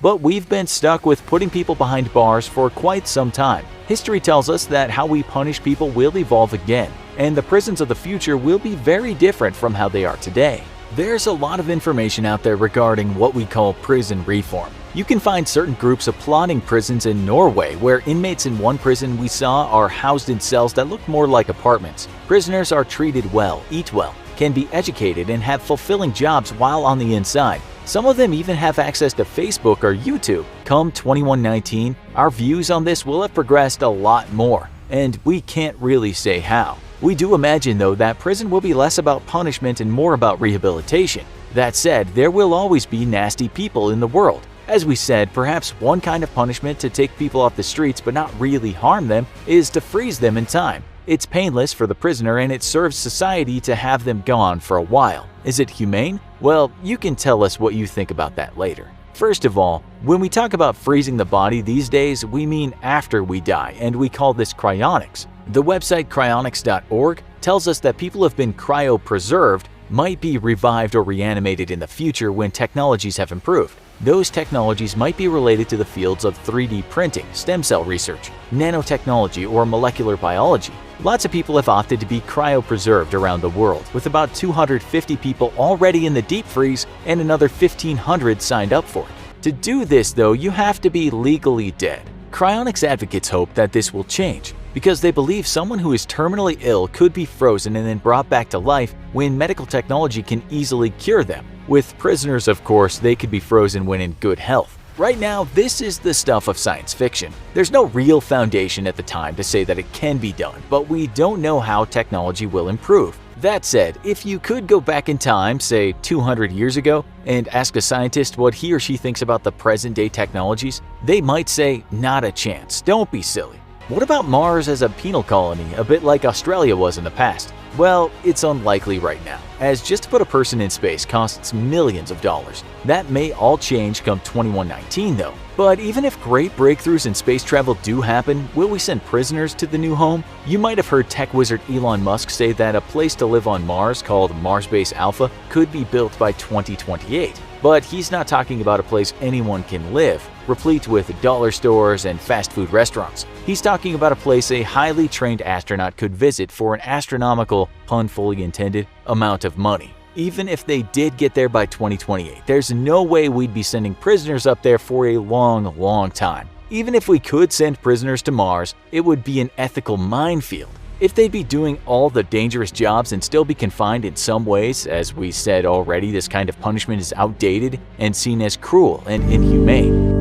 but we've been stuck with putting people behind bars for quite some time. History tells us that how we punish people will evolve again, and the prisons of the future will be very different from how they are today. There's a lot of information out there regarding what we call prison reform. You can find certain groups applauding prisons in Norway, where inmates in one prison we saw are housed in cells that look more like apartments. Prisoners are treated well, eat well, can be educated, and have fulfilling jobs while on the inside. Some of them even have access to Facebook or YouTube. Come 2119, our views on this will have progressed a lot more, and we can't really say how. We do imagine, though, that prison will be less about punishment and more about rehabilitation. That said, there will always be nasty people in the world. As we said, perhaps one kind of punishment to take people off the streets but not really harm them is to freeze them in time. It's painless for the prisoner and it serves society to have them gone for a while. Is it humane? Well, you can tell us what you think about that later. First of all, when we talk about freezing the body these days, we mean after we die, and we call this cryonics. The website cryonics.org tells us that people who have been cryopreserved might be revived or reanimated in the future when technologies have improved. Those technologies might be related to the fields of 3D printing, stem cell research, nanotechnology, or molecular biology. Lots of people have opted to be cryopreserved around the world, with about 250 people already in the deep freeze and another 1,500 signed up for it. To do this, though, you have to be legally dead. Cryonics advocates hope that this will change, because they believe someone who is terminally ill could be frozen and then brought back to life when medical technology can easily cure them. With prisoners, of course, they could be frozen when in good health. Right now, this is the stuff of science fiction. There's no real foundation at the time to say that it can be done, but we don't know how technology will improve. That said, if you could go back in time, say 200 years ago, and ask a scientist what he or she thinks about the present-day technologies, they might say, not a chance, don't be silly. What about Mars as a penal colony, a bit like Australia was in the past? Well, it's unlikely right now, as just to put a person in space costs millions of dollars. That may all change come 2119 though. But even if great breakthroughs in space travel do happen, will we send prisoners to the new home? You might have heard tech wizard Elon Musk say that a place to live on Mars called Mars Base Alpha could be built by 2028. But he's not talking about a place anyone can live, replete with dollar stores and fast food restaurants. He's talking about a place a highly trained astronaut could visit for an astronomical, pun fully intended, amount of money. Even if they did get there by 2028, there's no way we'd be sending prisoners up there for a long time. Even if we could send prisoners to Mars, it would be an ethical minefield. If they'd be doing all the dangerous jobs and still be confined in some ways, as we said already, this kind of punishment is outdated and seen as cruel and inhumane.